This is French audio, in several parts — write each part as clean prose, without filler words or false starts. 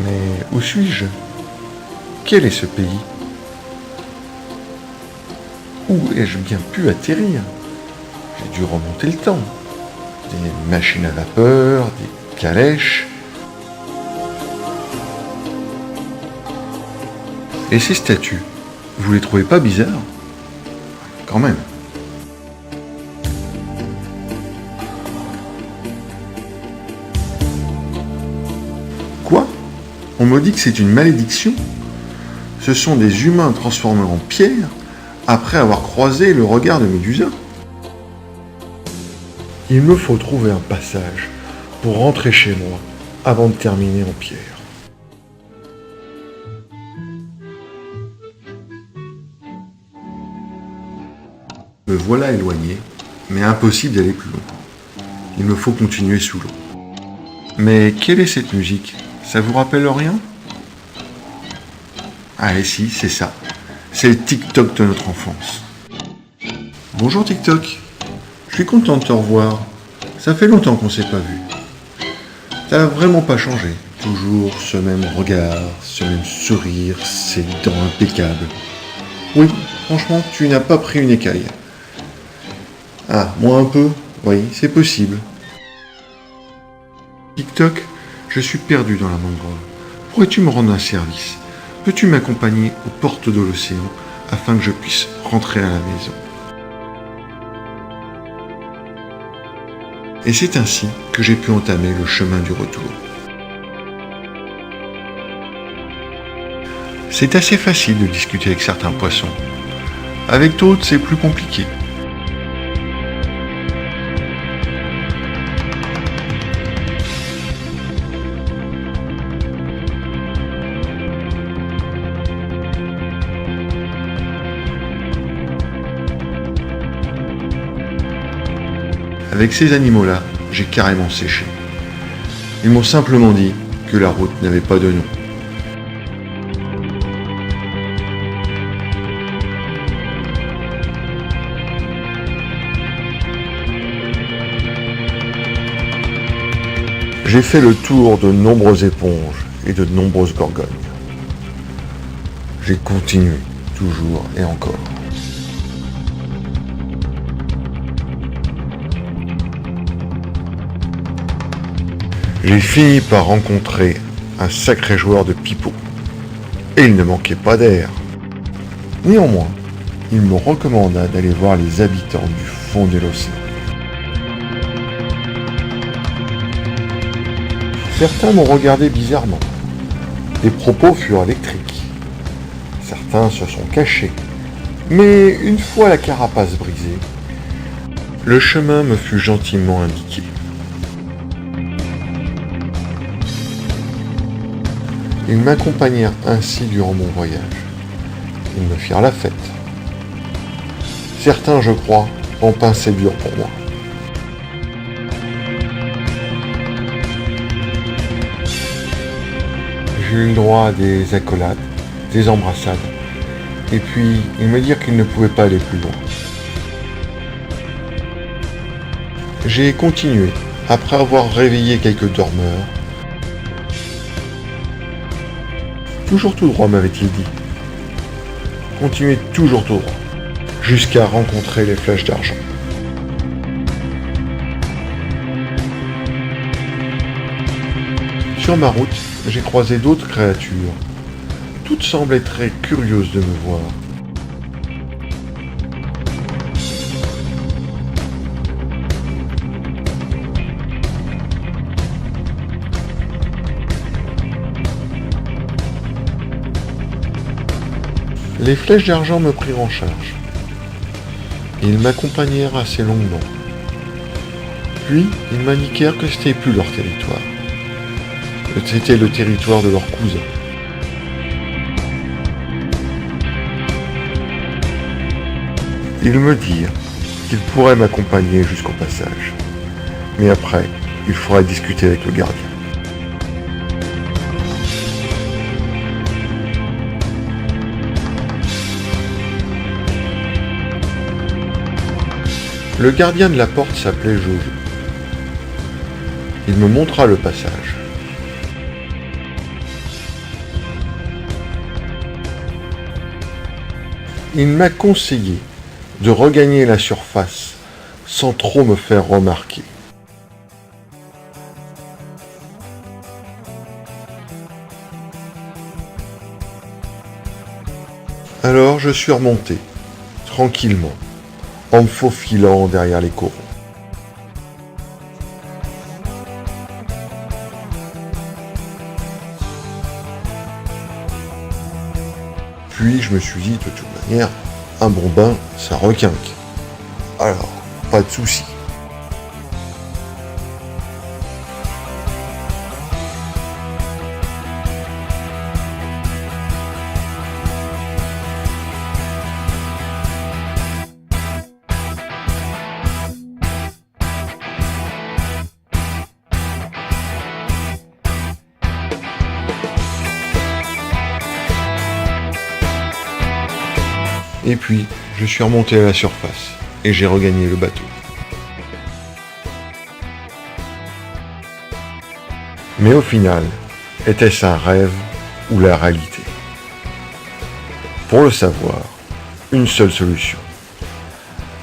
Mais où suis-je? Quel est ce pays? Où ai-je bien pu atterrir? J'ai dû remonter le temps. Des machines à vapeur, des calèches. Et ces statues, vous les trouvez pas bizarres? Quand même. Quoi? On me dit que c'est une malédiction? Ce sont des humains transformés en pierre après avoir croisé le regard de Médusa. Il me faut trouver un passage pour rentrer chez moi avant de terminer en pierre. Me voilà éloigné, mais impossible d'aller plus loin. Il me faut continuer sous l'eau. Mais quelle est cette musique? Ça vous rappelle rien? Ah et si, c'est ça. C'est le TikTok de notre enfance. Bonjour TikTok. Je suis content de te revoir. Ça fait longtemps qu'on s'est pas vu. T'as vraiment pas changé. Toujours ce même regard, ce même sourire, ces dents impeccables. Oui, franchement, tu n'as pas pris une écaille. Ah, moi un peu? Oui, c'est possible. TikTok, je suis perdu dans la mangrove. Pourrais-tu me rendre un service? Peux-tu m'accompagner aux portes de l'océan afin que je puisse rentrer à la maison? Et c'est ainsi que j'ai pu entamer le chemin du retour. C'est assez facile de discuter avec certains poissons. Avec d'autres, c'est plus compliqué. Avec ces animaux-là, j'ai carrément séché. Ils m'ont simplement dit que la route n'avait pas de nom. J'ai fait le tour de nombreuses éponges et de nombreuses gorgognes. J'ai continué, toujours et encore. J'ai fini par rencontrer un sacré joueur de pipeau. Et il ne manquait pas d'air. Néanmoins, il me recommanda d'aller voir les habitants du fond de l'océan. Certains m'ont regardé bizarrement. Les propos furent électriques. Certains se sont cachés. Mais une fois la carapace brisée, le chemin me fut gentiment indiqué. Ils m'accompagnèrent ainsi durant mon voyage. Ils me firent la fête. Certains, je crois, en pinçaient dur pour moi. J'ai eu le droit à des accolades, des embrassades, et puis ils me dirent qu'ils ne pouvaient pas aller plus loin. J'ai continué, après avoir réveillé quelques dormeurs. Toujours tout droit, m'avait-il dit. Continuez toujours tout droit, jusqu'à rencontrer les flèches d'argent. Sur ma route, j'ai croisé d'autres créatures. Toutes semblaient très curieuses de me voir. Les flèches d'argent me prirent en charge. Ils m'accompagnèrent assez longuement. Puis, ils m'indiquèrent que c'était plus leur territoire. Que c'était le territoire de leurs cousins. Ils me dirent qu'ils pourraient m'accompagner jusqu'au passage. Mais après, il faudrait discuter avec le gardien. Le gardien de la porte s'appelait Jojo. Il me montra le passage. Il m'a conseillé de regagner la surface sans trop me faire remarquer. Alors je suis remonté, tranquillement, en me faufilant derrière les coraux. Puis je me suis dit, de toute manière, un bon bain, ça requinque. Alors, pas de souci. Et puis, je suis remonté à la surface et j'ai regagné le bateau. Mais au final, était-ce un rêve ou la réalité? Pour le savoir, une seule solution.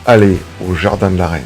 Aller au jardin de la reine.